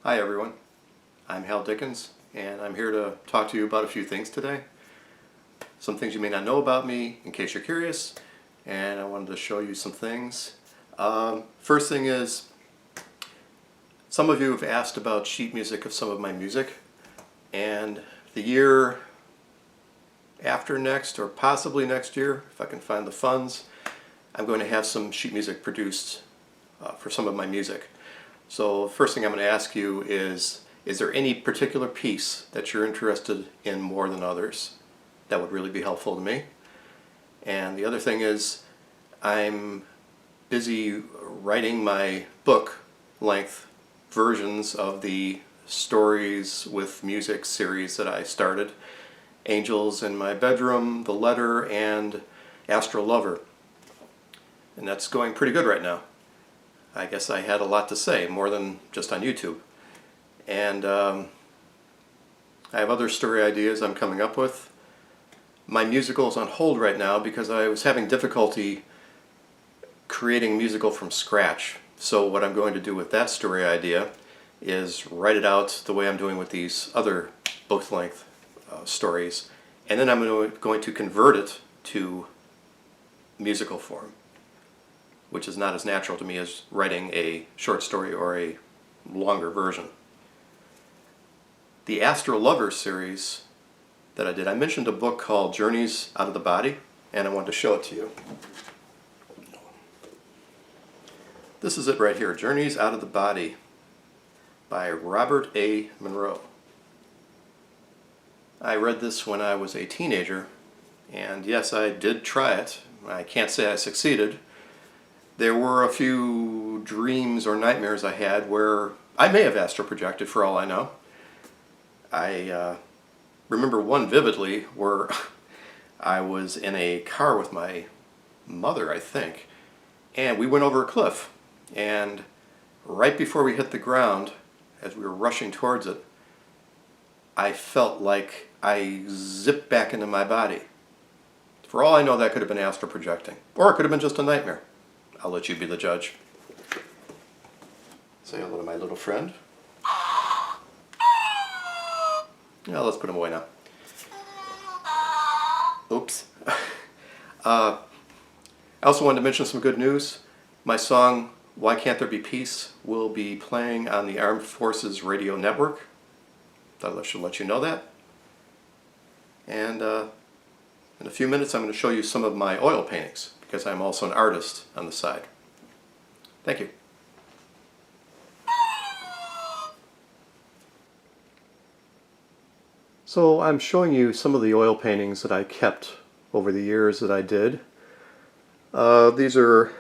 Hi everyone, I'm Hal Dickens and I'm here to talk to you about a few things today. Some things you may not know about me in case you're curious, and I wanted to show you some things. First thing is, some of you have asked about sheet music of some of my music, and the year after next, or possibly next year, if I can find the funds, I'm going to have some sheet music produced for some of my music. So the first thing I'm going to ask you is there any particular piece that you're interested in more than others? That would really be helpful to me. And the other thing is, I'm busy writing my book-length versions of the Stories with Music series that I started. Angels in My Bedroom, The Letter, and Astral Lover. And that's going pretty good right now. I guess I had a lot to say, more than just on YouTube. And I have other story ideas I'm coming up with. My musical is on hold right now because I was having difficulty creating musical from scratch. So what I'm going to do with that story idea is write it out the way I'm doing with these other book-length stories, and then I'm going to convert it to musical form, which is not as natural to me as writing a short story or a longer version. The Astral Lover series that I did, I mentioned a book called Journeys Out of the Body, and I wanted to show it to you. This is it right here, Journeys Out of the Body by Robert A. Monroe. I read this when I was a teenager, and yes, I did try it. I can't say I succeeded. There were a few dreams or nightmares I had where I may have astral projected for all I know. I remember one vividly where I was in a car with my mother, I think, and we went over a cliff. And right before we hit the ground, as we were rushing towards it, I felt like I zipped back into my body. For all I know, that could have been astral projecting, or it could have been just a nightmare. I'll let you be the judge. Say hello to my little friend. Now let's put him away now. Oops. I also wanted to mention some good news. My song, Why Can't There Be Peace, will be playing on the Armed Forces Radio Network. Thought I should let you know that. And in a few minutes I'm going to show you some of my oil paintings, because I'm also an artist on the side. Thank you. So I'm showing you some of the oil paintings that I kept over the years that I did. These are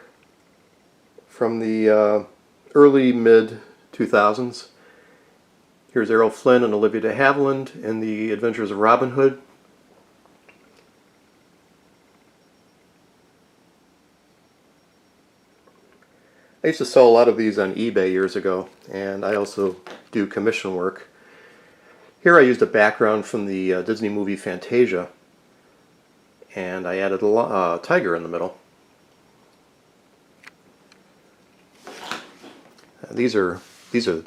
from the early mid-2000s. Here's Errol Flynn and Olivia de Havilland in The Adventures of Robin Hood. I used to sell a lot of these on eBay years ago, and I also do commission work. Here I used a background from the Disney movie Fantasia, and I added a tiger in the middle. These are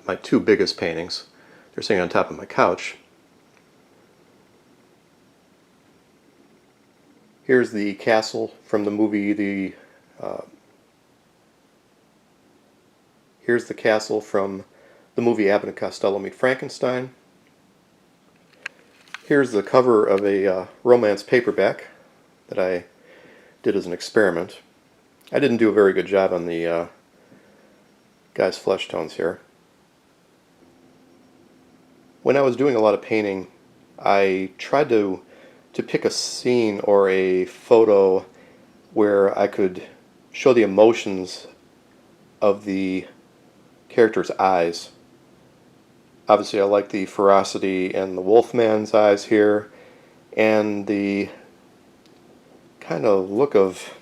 my two biggest paintings. They're sitting on top of my couch. Here's the castle from the movie Here's the castle from the movie Abbott and Costello Meet Frankenstein. Here's the cover of a romance paperback that I did as an experiment. I didn't do a very good job on the guy's flesh tones here. When I was doing a lot of painting, I tried to pick a scene or a photo where I could show the emotions of the character's eyes. Obviously I like the ferocity in the Wolfman's eyes here, and the kind of look of,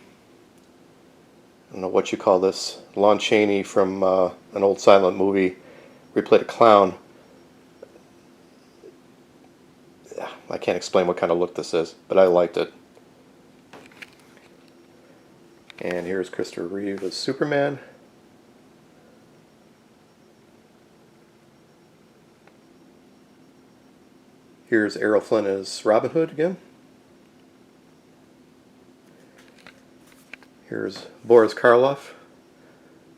I don't know what you call this, Lon Chaney from an old silent movie where he played a clown. I can't explain what kind of look this is, but I liked it. And here's Christopher Reeve as Superman. Here's Errol Flynn as Robin Hood again. Here's Boris Karloff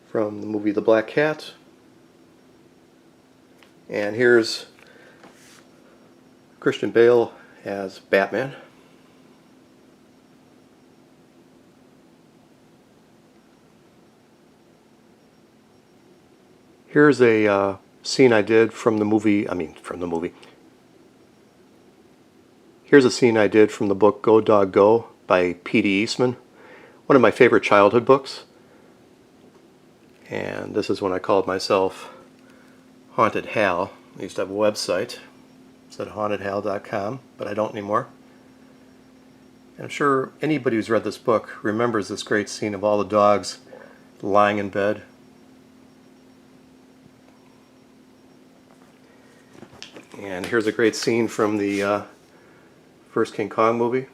from the movie The Black Cat. And here's Christian Bale as Batman. Here's a scene I did from the movie, Here's a scene I did from the book Go Dog Go by P.D. Eastman, one of my favorite childhood books. And this is when I called myself Haunted Hal. I used to have a website. It's at hauntedhal.com, but I don't anymore. And I'm sure anybody who's read this book remembers this great scene of all the dogs lying in bed. And here's a great scene from the first King Kong movie.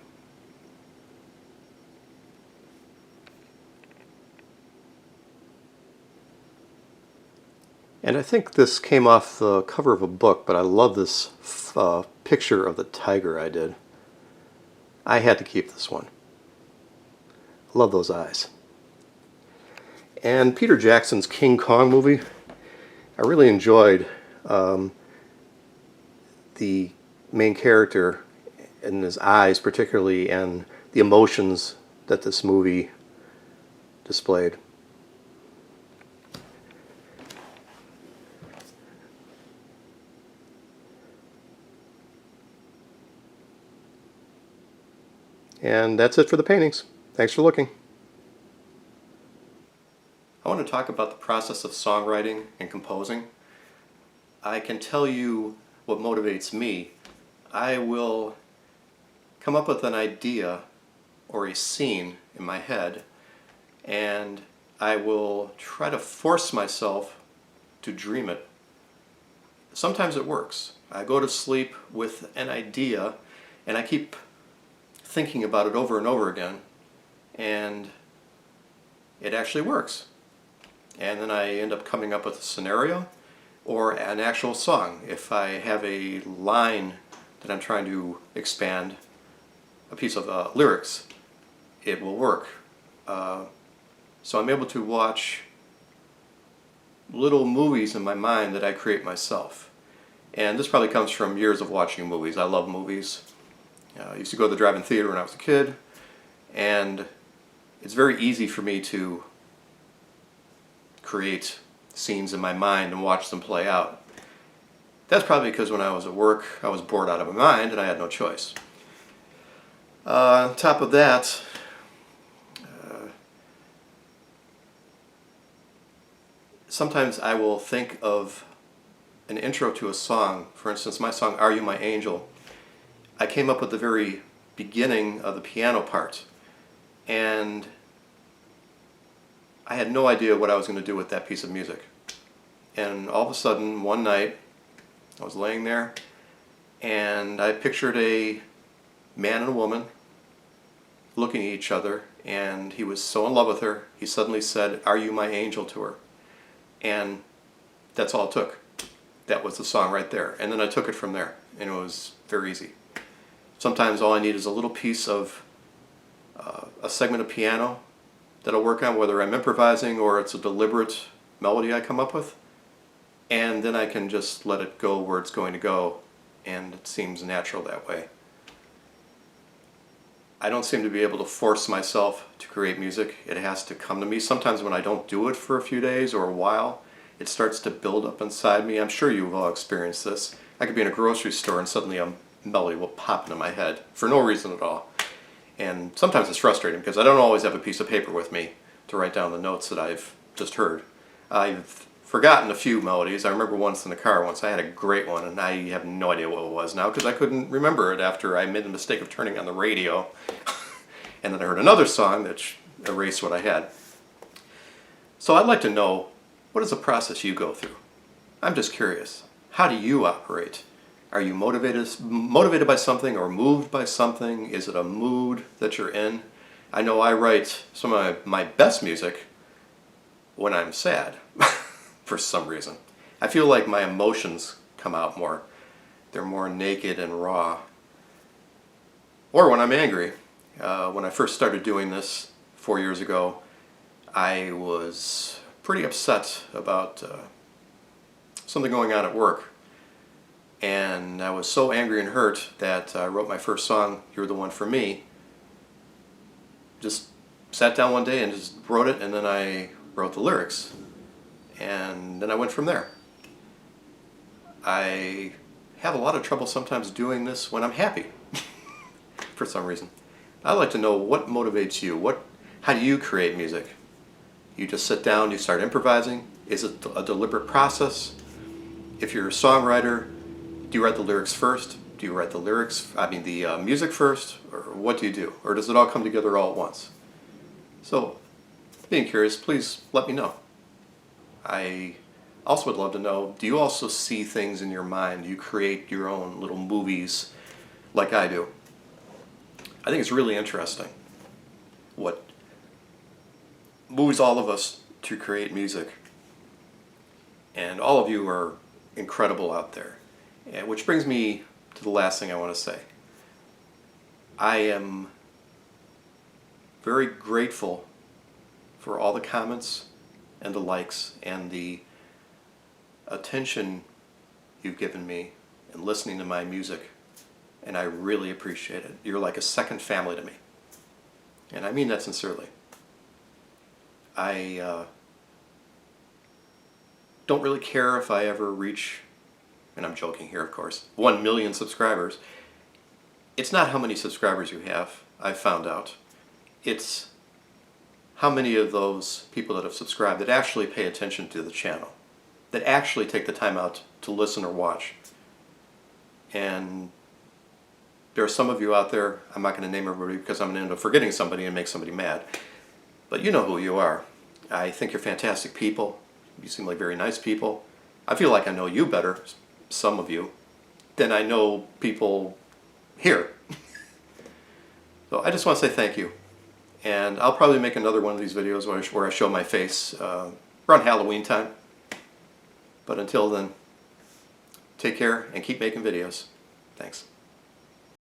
And I think this came off the cover of a book, but I love this picture of the tiger I did. I had to keep this one. I love those eyes. And Peter Jackson's King Kong movie, I really enjoyed the main character and his eyes particularly, and the emotions that this movie displayed. And that's it for the paintings. Thanks for looking. I want to talk about the process of songwriting and composing. I can tell you what motivates me. I will come up with an idea or a scene in my head, and I will try to force myself to dream it. Sometimes it works. I go to sleep with an idea and I keep thinking about it over and over again, and it actually works. And then I end up coming up with a scenario or an actual song. If I have a line that I'm trying to expand, a piece of lyrics, it will work. So I'm able to watch little movies in my mind that I create myself. And this probably comes from years of watching movies. I love movies. I used to go to the drive-in theater when I was a kid, and it's very easy for me to create scenes in my mind and watch them play out. That's probably because when I was at work, I was bored out of my mind and I had no choice. On top of that, sometimes I will think of an intro to a song. For instance, my song, Are You My Angel? I came up with the very beginning of the piano part, and I had no idea what I was going to do with that piece of music. And all of a sudden, one night, I was laying there, and I pictured a man and a woman looking at each other, and he was so in love with her, he suddenly said, "Are you my angel?" to her. And that's all it took. That was the song right there. And then I took it from there, and it was very easy. Sometimes all I need is a little piece of a segment of piano that I'll work on, whether I'm improvising or it's a deliberate melody I come up with, and then I can just let it go where it's going to go, and it seems natural that way. I don't seem to be able to force myself to create music. It has to come to me. Sometimes when I don't do it for a few days or a while, it starts to build up inside me. I'm sure you've all experienced this. I could be in a grocery store and suddenly a melody will pop into my head for no reason at all. And sometimes it's frustrating because I don't always have a piece of paper with me to write down the notes that I've just heard. I've forgotten a few melodies. I remember once in the car once I had a great one, and I have no idea what it was now because I couldn't remember it after I made the mistake of turning on the radio. And then I heard another song that erased what I had. So I'd like to know, what is the process you go through? I'm just curious. How do you operate? Are you motivated by something or moved by something? Is it a mood that you're in? I know I write some of my best music when I'm sad, for some reason. I feel like my emotions come out more. They're more naked and raw. Or when I'm angry. When I first started doing this 4 years ago, I was pretty upset about something going on at work. And I was so angry and hurt that I wrote my first song, You're the One for Me. Just sat down one day and just wrote it, and then I wrote the lyrics. And then I went from there. I have a lot of trouble sometimes doing this when I'm happy, for some reason. I'd like to know what motivates you. How do you create music? You just sit down, you start improvising? Is it a deliberate process? If you're a songwriter, do you write the lyrics first? Do you write the music first? Or what do you do? Or does it all come together all at once? So, being curious, please let me know. I also would love to know, do you also see things in your mind? Do you create your own little movies like I do? I think it's really interesting what moves all of us to create music. And all of you are incredible out there. And which brings me to the last thing I want to say. I am very grateful for all the comments and the likes and the attention you've given me in listening to my music, and I really appreciate it. You're like a second family to me, and I mean that sincerely. I don't really care if I ever reach, and I'm joking here of course, 1 million subscribers. It's not how many subscribers you have, I've found out. It's how many of those people that have subscribed that actually pay attention to the channel, that actually take the time out to listen or watch. And there are some of you out there, I'm not going to name everybody because I'm going to end up forgetting somebody and make somebody mad, but you know who you are. I think you're fantastic people. You seem like very nice people. I feel like I know you better, some of you, than I know people here. So I just want to say thank you. And I'll probably make another one of these videos where I show my face around Halloween time. But until then, take care and keep making videos. Thanks.